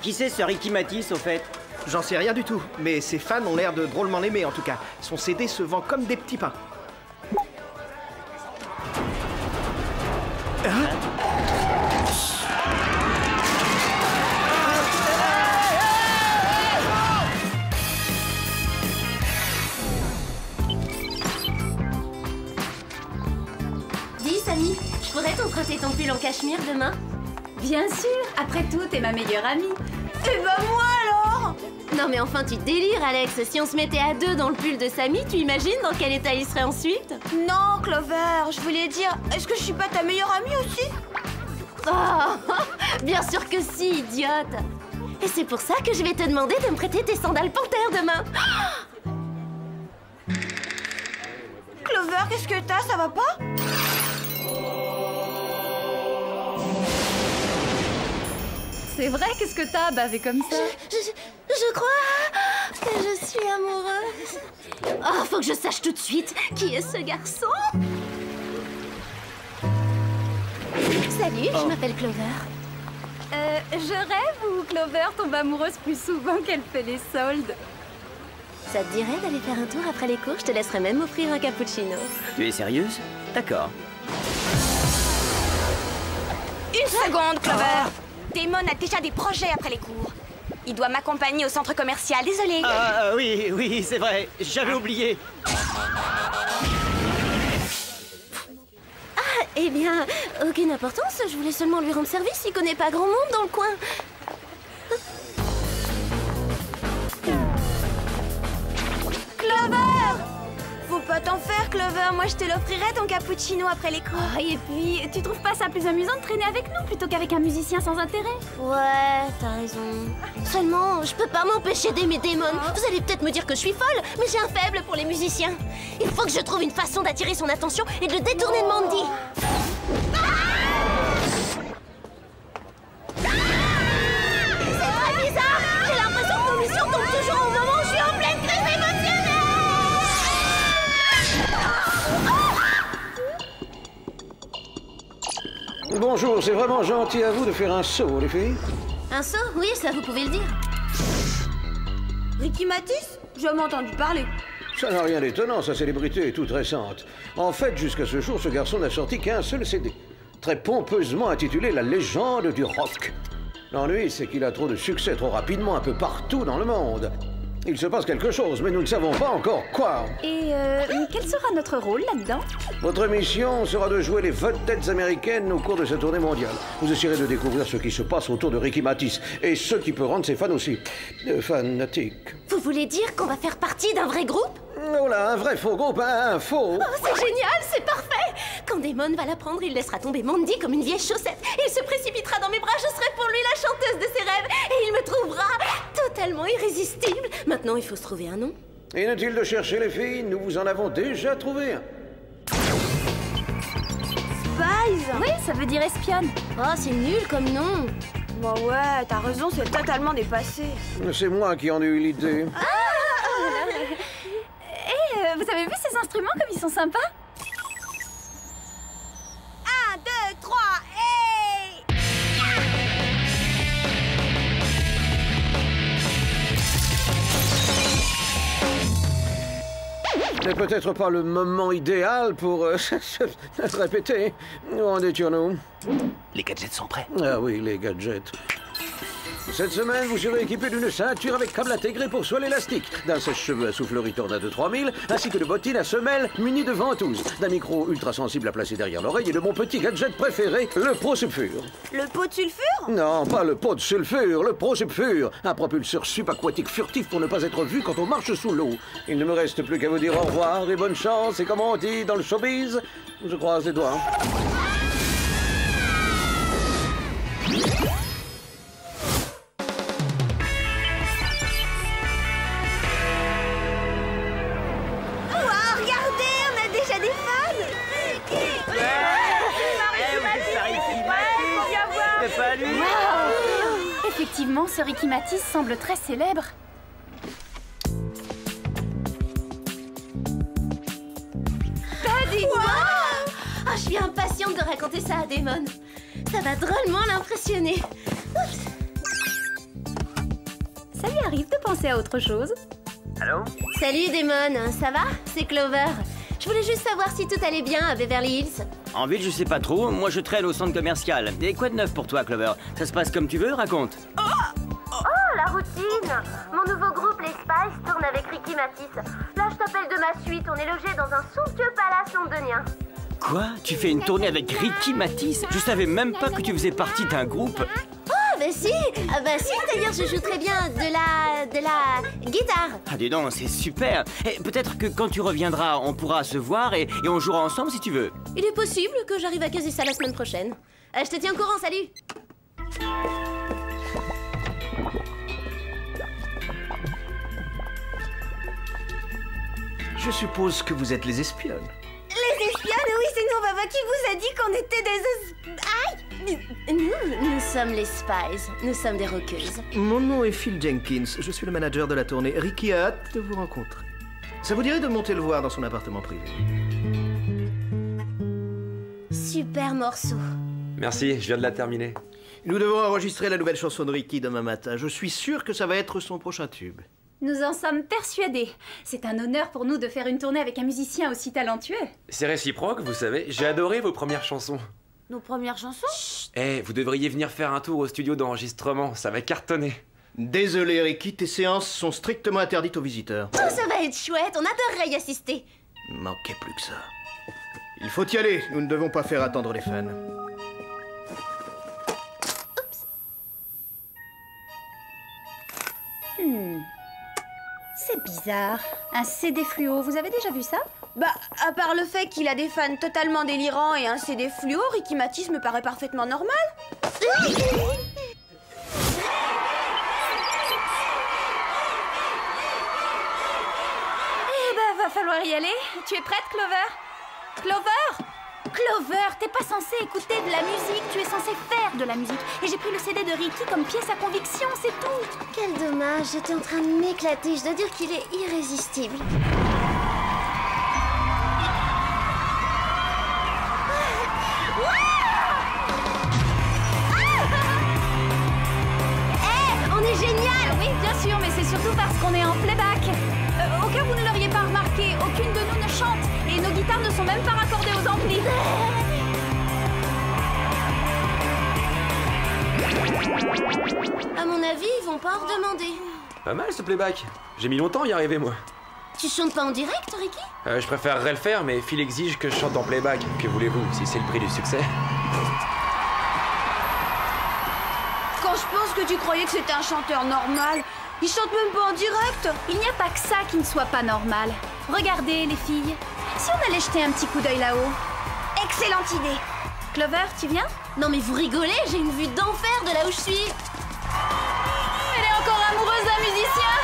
Qui c'est ce Ricky Matisse, au fait? J'en sais rien du tout, mais ses fans ont l'air de drôlement l'aimer en tout cas. Son CD se vend comme des petits pains. Dis, Samy, je pourrais t'emprunter ton pull en cachemire demain? Bien sûr, après tout, t'es ma meilleure amie. Et bah moi alors? Non mais enfin, tu délires, Alex. Si on se mettait à deux dans le pull de Samy, tu imagines dans quel état il serait ensuite? Non, Clover, je voulais dire, est-ce que je suis pas ta meilleure amie aussi? Oh, bien sûr que si, idiote. Et c'est pour ça que je vais te demander de me prêter tes sandales panthères demain. Clover, qu'est-ce que t'as? Ça va pas? C'est vrai, qu'est-ce que t'as bavé comme ça? Je crois que je suis amoureuse. Oh, faut que je sache tout de suite qui est ce garçon. Salut, je m'appelle Clover. Je rêve ou Clover tombe amoureuse plus souvent qu'elle fait les soldes? Ça te dirait d'aller faire un tour après les cours? Je te laisserai même offrir un cappuccino. Tu es sérieuse? D'accord. Une seconde, Clover! Damon a déjà des projets après les cours. Il doit m'accompagner au centre commercial, désolée. Ah oui, c'est vrai, j'avais oublié. Ah, eh bien, aucune importance. Je voulais seulement lui rendre service. Il connaît pas grand monde dans le coin. Clover! Faut pas t'en faire, Clover. Moi, je te l'offrirai ton cappuccino après les cours. Oh, et puis, tu trouves pas ça plus amusant de traîner avec nous plutôt qu'avec un musicien sans intérêt? Ouais, t'as raison. Seulement, je peux pas m'empêcher d'aimer Damon. Vous allez peut-être me dire que je suis folle, mais j'ai un faible pour les musiciens. Il faut que je trouve une façon d'attirer son attention et de le détourner de Mandy. C'est très bizarre. J'ai l'impression que nos missions tombent toujours au moment où je suis en pleine crise émotionnelle. Bonjour, c'est vraiment gentil à vous de faire un saut, les filles. Un saut? Oui, ça vous pouvez le dire. Ricky Matisse? J'ai jamais entendu parler. Ça n'a rien d'étonnant, sa célébrité est toute récente. En fait, jusqu'à ce jour, ce garçon n'a sorti qu'un seul CD, très pompeusement intitulé La légende du rock. L'ennui, c'est qu'il a trop de succès trop rapidement un peu partout dans le monde. Il se passe quelque chose, mais nous ne savons pas encore quoi. Et quel sera notre rôle là-dedans? Votre mission sera de jouer les vedettes américaines au cours de cette tournée mondiale. Vous essayerez de découvrir ce qui se passe autour de Ricky Matisse et ce qui peut rendre ses fans aussi fanatiques. Vous voulez dire qu'on va faire partie d'un vrai groupe? Oh là, un vrai faux groupe, un faux. Oh, c'est génial, c'est parfait! Quand Damon va l'apprendre, il laissera tomber Mandy comme une vieille chaussette. Il se précipitera dans mes bras, je serai pour lui la chanteuse de ses rêves. Et il me trouvera totalement irrésistible. Maintenant, il faut se trouver un nom. Inutile de chercher les filles, nous vous en avons déjà trouvé un. Spies? Oui, ça veut dire espionne. Oh, c'est nul comme nom. Bah ouais, t'as raison, c'est totalement dépassé. C'est moi qui en ai eu l'idée. Vous avez vu ces instruments comme ils sont sympas? 1, 2, 3, et... C'est peut-être pas le moment idéal pour répéter. Où en étions-nous? Les gadgets sont prêts. Ah oui, les gadgets. Cette semaine, vous serez équipé d'une ceinture avec câble intégré pour soie élastique, d'un sèche-cheveux à soufflerie Tornado de 3000, ainsi que de bottines à semelles munies de ventouses, d'un micro ultra sensible à placer derrière l'oreille et de mon petit gadget préféré, le Pro Sulfure. Le pot de sulfure? Non, pas le pot de sulfure, le Pro Sulfure, un propulseur subaquatique furtif pour ne pas être vu quand on marche sous l'eau. Il ne me reste plus qu'à vous dire au revoir et bonne chance, et comme on dit dans le showbiz, je croise les doigts. Effectivement, ce Ricky Matisse semble très célèbre. Buddy! Wow! Oh, je suis impatiente de raconter ça à Damon. Ça va drôlement l'impressionner. Ça lui arrive de penser à autre chose. Allô? Salut Damon, ça va? C'est Clover. Je voulais juste savoir si tout allait bien à Beverly Hills. En ville, je sais pas trop. Moi, je traîne au centre commercial. Et quoi de neuf pour toi, Clover? Ça se passe comme tu veux, raconte. Oh, la routine! Mon nouveau groupe, les Spice, tourne avec Ricky Matisse. Là, je t'appelle de ma suite. On est logé dans un somptueux palace londonien. Quoi? Tu fais une tournée avec Ricky Matisse? Je savais même pas que tu faisais partie d'un groupe. Oh, bah si! Ah bah si, d'ailleurs, je joue très bien de la guitare. Ah, dis donc, c'est super. Et peut-être que quand tu reviendras, on pourra se voir et on jouera ensemble si tu veux. Il est possible que j'arrive à caser ça la semaine prochaine. Je te tiens au courant, salut! Je suppose que vous êtes les espionnes. Les espionnes? Oui, c'est nous, papa, qui vous a dit qu'on était des Nous sommes les Spies. Nous sommes des rockeuses. Mon nom est Phil Jenkins. Je suis le manager de la tournée. Ricky a hâte de vous rencontrer. Ça vous dirait de monter le voir dans son appartement privé? Super morceau. Merci, je viens de la terminer. Nous devons enregistrer la nouvelle chanson de Ricky demain matin. Je suis sûr que ça va être son prochain tube. Nous en sommes persuadés. C'est un honneur pour nous de faire une tournée avec un musicien aussi talentueux. C'est réciproque, vous savez. J'ai adoré vos premières chansons. Nos premières chansons? Eh, vous devriez venir faire un tour au studio d'enregistrement, ça va cartonner. Désolé, Ricky, tes séances sont strictement interdites aux visiteurs. Oh, ça va être chouette, on adorerait y assister. Manquait plus que ça. Il faut y aller, nous ne devons pas faire attendre les fans. C'est bizarre. Un CD fluo, vous avez déjà vu ça? Bah, à part le fait qu'il a des fans totalement délirants et un CD fluo, Ricky Matisse me paraît parfaitement normal. Eh ben, va falloir y aller. Tu es prête, Clover? Clover? Clover, t'es pas censée écouter de la musique, tu es censée faire de la musique. Et j'ai pris le CD de Ricky comme pièce à conviction, c'est tout. Quel dommage, j'étais en train de m'éclater. Je dois dire qu'il est irrésistible. On est génial! Oui, bien sûr, mais c'est surtout parce qu'on est en playback. Au cas où vous ne l'auriez pas remarqué, aucune de nous ne chante. Et nos guitares ne sont même pas raccordées aux amplis. À mon avis, ils vont pas en redemander. Pas mal ce playback. J'ai mis longtemps à y arriver, moi. Tu chantes pas en direct, Ricky? Je préférerais le faire, mais Phil exige que je chante en playback. Que voulez-vous, si c'est le prix du succès? Quand je pense que tu croyais que c'était un chanteur normal, il chante même pas en direct. Il n'y a pas que ça qui ne soit pas normal. Regardez, les filles. Si on allait jeter un petit coup d'œil là-haut. Excellente idée. Clover, tu viens? Non mais vous rigolez, j'ai une vue d'enfer de là où je suis. Elle est encore amoureuse d'un musicien?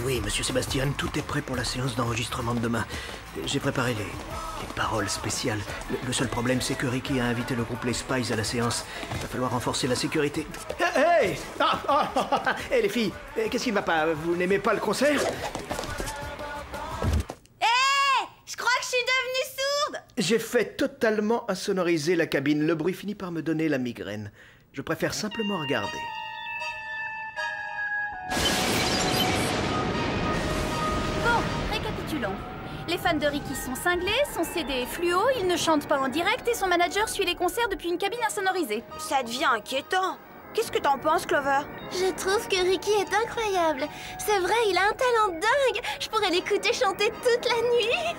Oui, monsieur Sébastien, tout est prêt pour la séance d'enregistrement de demain. J'ai préparé les paroles spéciales. Le seul problème, c'est que Ricky a invité le groupe Les Spies à la séance. Il va falloir renforcer la sécurité. Hey! Hey, les filles, qu'est-ce qui ne va pas? Vous n'aimez pas le concert? Je crois que je suis devenue sourde. J'ai fait totalement insonoriser la cabine. Le bruit finit par me donner la migraine. Je préfère simplement regarder. Bon, récapitulons. Les fans de Ricky sont cinglés, son CD est fluo, il ne chante pas en direct et son manager suit les concerts depuis une cabine insonorisée. Ça devient inquiétant. Qu'est-ce que t'en penses, Clover? Je trouve que Ricky est incroyable. C'est vrai, il a un talent dingue. Je pourrais l'écouter chanter toute la nuit.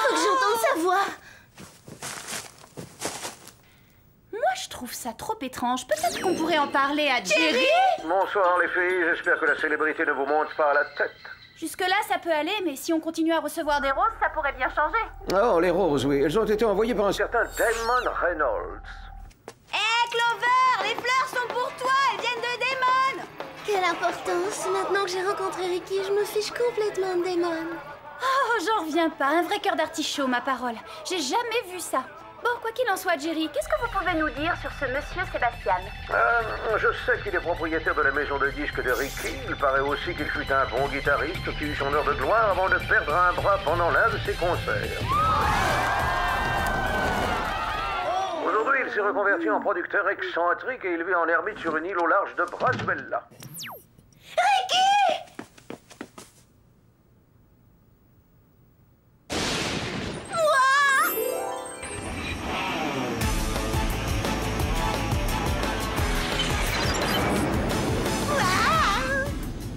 Faut que j'entende sa voix. Moi, je trouve ça trop étrange. Peut-être qu'on pourrait en parler à Jerry? Bonsoir les filles, j'espère que la célébrité ne vous monte pas à la tête. Jusque-là, ça peut aller, mais si on continue à recevoir des roses, ça pourrait bien changer. Oh, les roses, oui, elles ont été envoyées par un certain Damon Reynolds. Hé, Clover, les fleurs sont pour toi, elles viennent de Damon. Quelle importance. Maintenant que j'ai rencontré Ricky, je me fiche complètement de Damon. Oh, j'en reviens pas. Un vrai cœur d'artichaut, ma parole. J'ai jamais vu ça. Bon, quoi qu'il en soit, Jerry, qu'est-ce que vous pouvez nous dire sur ce monsieur Sébastien? Je sais qu'il est propriétaire de la maison de disques de Ricky. Il paraît aussi qu'il fut un bon guitariste qui eut son heure de gloire avant de perdre un bras pendant l'un de ses concerts. s'est reconverti en producteur excentrique et il vit en ermite sur une île au large de Braswella. Ricky!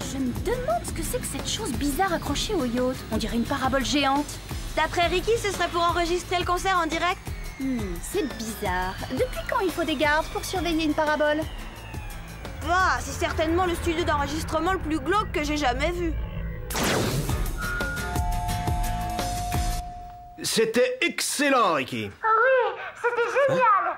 Je me demande ce que c'est que cette chose bizarre accrochée au yacht. On dirait une parabole géante. D'après Ricky, ce serait pour enregistrer le concert en direct. C'est bizarre. Depuis quand il faut des gardes pour surveiller une parabole? Ah, c'est certainement le studio d'enregistrement le plus glauque que j'ai jamais vu. C'était excellent, Ricky. Oui, c'était génial.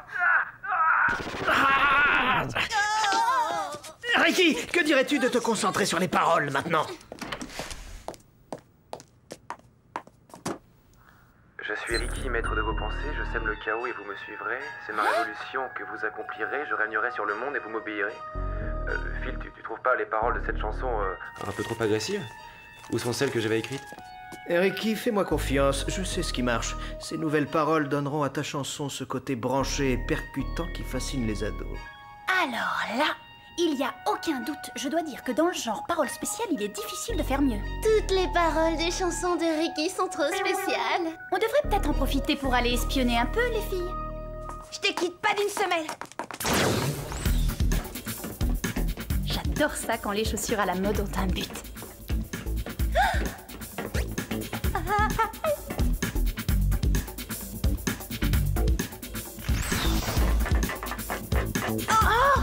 Ricky, que dirais-tu de te concentrer sur les paroles maintenant? Je suis Ricky, maître de vos pensées, je sème le chaos et vous me suivrez. C'est ma révolution que vous accomplirez, je régnerai sur le monde et vous m'obéirez. Phil, tu trouves pas les paroles de cette chanson un peu trop agressives? Où sont celles que j'avais écrites? Ricky, fais-moi confiance, je sais ce qui marche. Ces nouvelles paroles donneront à ta chanson ce côté branché et percutant qui fascine les ados. Alors là, il y a aucun doute. Je dois dire que dans le genre parole spéciale, il est difficile de faire mieux. Toutes les paroles des chansons de Ricky sont trop spéciales. On devrait peut-être en profiter pour aller espionner un peu, les filles. Je te quitte pas d'une semelle. J'adore ça quand les chaussures à la mode ont un but. Oh!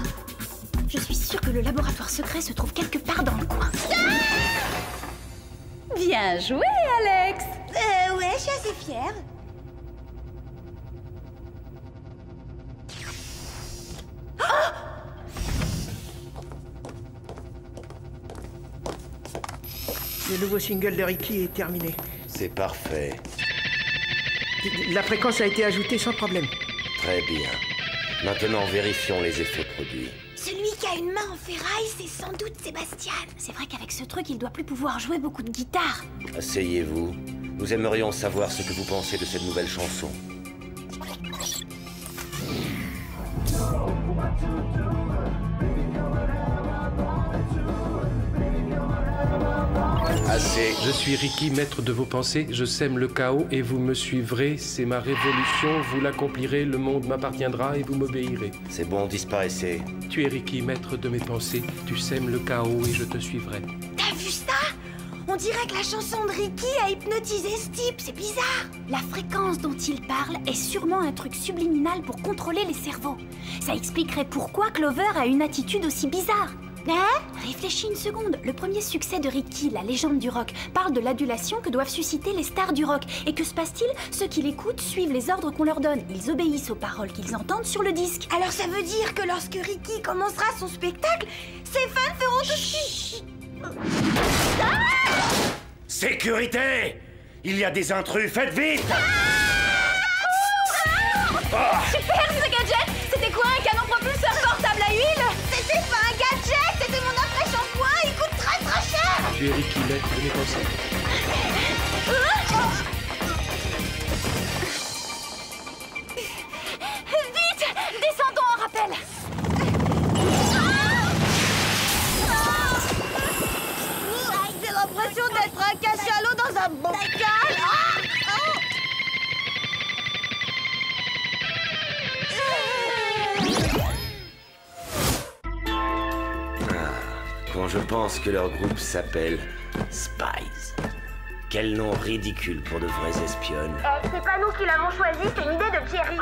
Je suis sûre que le laboratoire secret se trouve quelque part dans le coin. Bien joué, Alex! Ouais, je suis assez fière. Le nouveau single de Ricky est terminé. C'est parfait. La fréquence a été ajoutée sans problème. Très bien. Maintenant, vérifions les effets produits. Celui qui a une main en ferraille, c'est sans doute Sébastien. C'est vrai qu'avec ce truc, il doit plus pouvoir jouer beaucoup de guitare. Asseyez-vous. Nous aimerions savoir ce que vous pensez de cette nouvelle chanson. Assez. Je suis Ricky, maître de vos pensées, je sème le chaos et vous me suivrez, c'est ma révolution, vous l'accomplirez, le monde m'appartiendra et vous m'obéirez. C'est bon, disparaissez. Tu es Ricky, maître de mes pensées, tu sèmes le chaos et je te suivrai. T'as vu ça? On dirait que la chanson de Ricky a hypnotisé ce type, c'est bizarre. La fréquence dont il parle est sûrement un truc subliminal pour contrôler les cerveaux. Ça expliquerait pourquoi Clover a une attitude aussi bizarre. Réfléchis une seconde. Le premier succès de Ricky, la légende du rock, parle de l'adulation que doivent susciter les stars du rock. Et que se passe-t-il? Ceux qui l'écoutent suivent les ordres qu'on leur donne. Ils obéissent aux paroles qu'ils entendent sur le disque. Alors ça veut dire que lorsque Ricky commencera son spectacle, ses fans feront tout suite. Sécurité! Il y a des intrus, faites vite! Super, ce gadget! C'était quoi, un canon propulseur portable à huile? C'était pas un gadget, c'était mon après-shampoing, il coûte très très cher. Tu es Ricky, maître de mes pensées. Vite! Descendons en rappel! J'ai l'impression d'être un cachalot dans un bocal. Quand je pense que leur groupe s'appelle Spies. Quel nom ridicule pour de vraies espionnes. C'est pas nous qui l'avons choisi, c'est une idée de Thierry.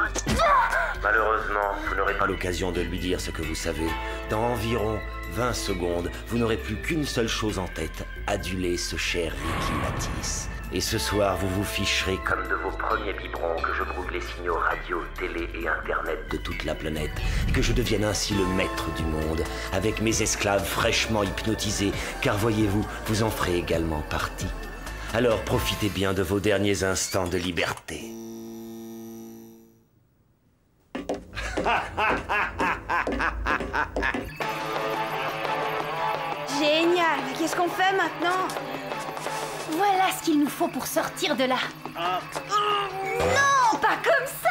Malheureusement, vous n'aurez pas l'occasion de lui dire ce que vous savez. Dans environ 20 secondes, vous n'aurez plus qu'une seule chose en tête, aduler ce cher Ricky Matisse. Et ce soir, vous vous ficherez comme de vos premiers biberons que je brouille les signaux radio, télé et internet de toute la planète, et que je devienne ainsi le maître du monde, avec mes esclaves fraîchement hypnotisés, car voyez-vous, vous en ferez également partie. Alors profitez bien de vos derniers instants de liberté. Génial, qu'est-ce qu'on fait maintenant? Voilà ce qu'il nous faut pour sortir de là. Non, pas comme ça!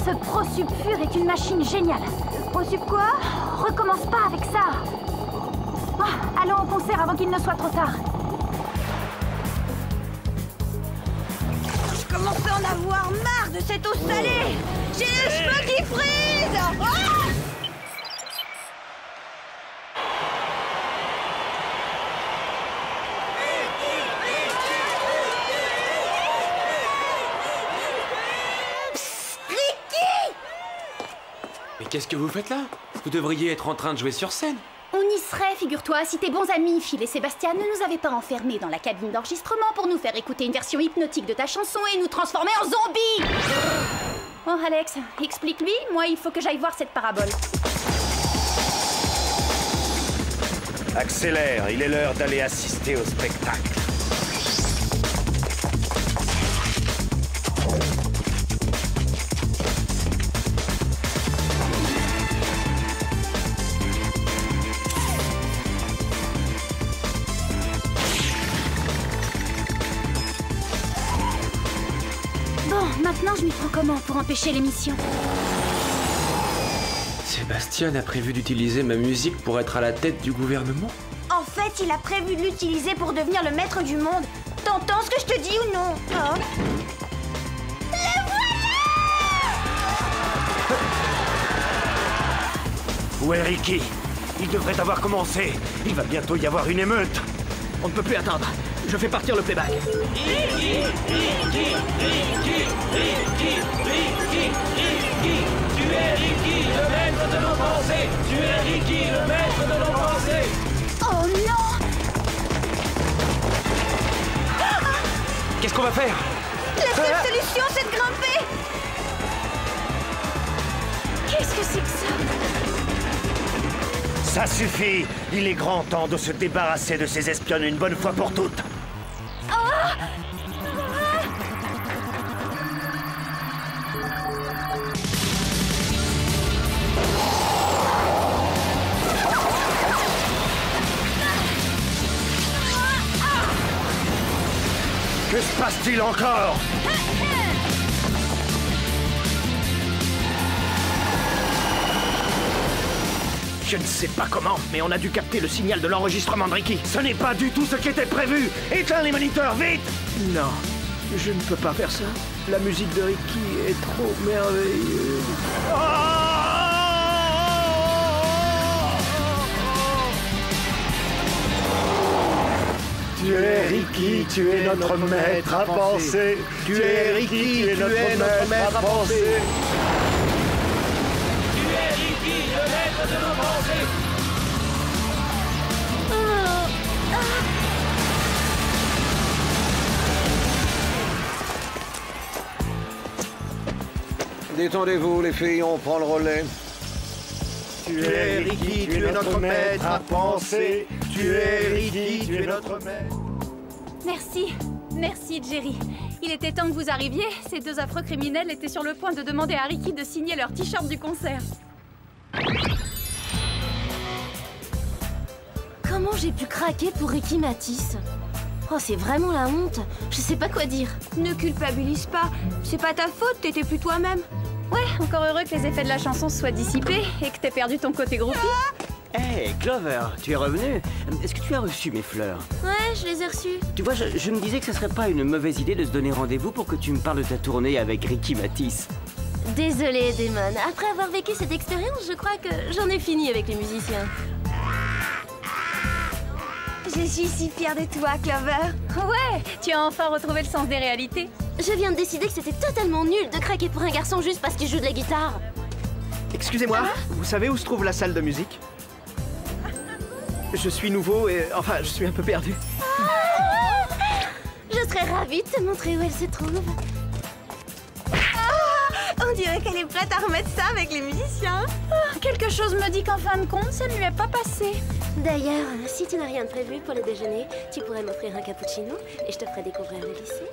Ce Prosupfur est une machine géniale. Prosup quoi? Recommence pas avec ça. Allons au concert avant qu'il ne soit trop tard. Je commence à en avoir marre de cette eau salée. J'ai les cheveux qui frisent. Mais qu'est-ce que vous faites là? Vous devriez être en train de jouer sur scène. On y serait, figure-toi, si tes bons amis Phil et Sébastien ne nous avaient pas enfermés dans la cabine d'enregistrement pour nous faire écouter une version hypnotique de ta chanson et nous transformer en zombies. Oh Alex, explique-lui, moi il faut que j'aille voir cette parabole. Accélère, il est l'heure d'aller assister au spectacle. Bon, maintenant je m'y prends comment pour empêcher l'émission? Sébastien a prévu d'utiliser ma musique pour être à la tête du gouvernement? En fait, il a prévu de l'utiliser pour devenir le maître du monde. T'entends ce que je te dis ou non? Hein? Le voilà! Où est Ricky? Il devrait avoir commencé. Il va bientôt y avoir une émeute. On ne peut plus attendre. Je fais partir le playback. Ricky, tu es Ricky, le maître de nos pensées. Tu es Ricky, le maître de nos pensées. Oh non! Qu'est-ce qu'on va faire? La seule solution, c'est de grimper. Qu'est-ce que c'est que ça? Ça suffit. Il est grand temps de se débarrasser de ces espionnes une bonne fois pour toutes. Que se passe-t-il encore? Je ne sais pas comment, mais on a dû capter le signal de l'enregistrement de Ricky. Ce n'est pas du tout ce qui était prévu. Éteins les moniteurs, vite! Non, je ne peux pas faire ça. La musique de Ricky est trop merveilleuse. Tu es Ricky, tu es notre maître à penser. Tu es Ricky, tu es notre maître à penser. Tu es Ricky, le maître de nos pensées. Détendez-vous, les filles, on prend le relais. Tu es Ricky, tu es notre maître à penser. Tu es Ricky, tu es notre maître. Merci. Merci, Jerry. Il était temps que vous arriviez. Ces deux affreux criminels étaient sur le point de demander à Ricky de signer leur t-shirt du concert. Comment j'ai pu craquer pour Ricky Matisse? Oh, c'est vraiment la honte. Je sais pas quoi dire. Ne culpabilise pas. C'est pas ta faute, t'étais plus toi-même. Ouais, encore heureux que les effets de la chanson soient dissipés et que t'aies perdu ton côté groupie. Hey, Clover, tu es revenu. Est-ce que tu as reçu mes fleurs? Ouais, je les ai reçus. Tu vois, je me disais que ce serait pas une mauvaise idée de se donner rendez-vous pour que tu me parles de ta tournée avec Ricky Matisse. Désolée, Damon. Après avoir vécu cette expérience, je crois que j'en ai fini avec les musiciens. Je suis si fière de toi, Clover. Ouais, tu as enfin retrouvé le sens des réalités. Je viens de décider que c'était totalement nul de craquer pour un garçon juste parce qu'il joue de la guitare. Excusez-moi, vous savez où se trouve la salle de musique? Je suis nouveau et... enfin, je suis un peu perdu. Je serais ravie de te montrer où elle se trouve. On dirait qu'elle est prête à remettre ça avec les musiciens. Quelque chose me dit qu'en fin de compte, ça ne lui est pas passé. D'ailleurs, si tu n'as rien de prévu pour le déjeuner, tu pourrais m'offrir un cappuccino et je te ferai découvrir le lycée.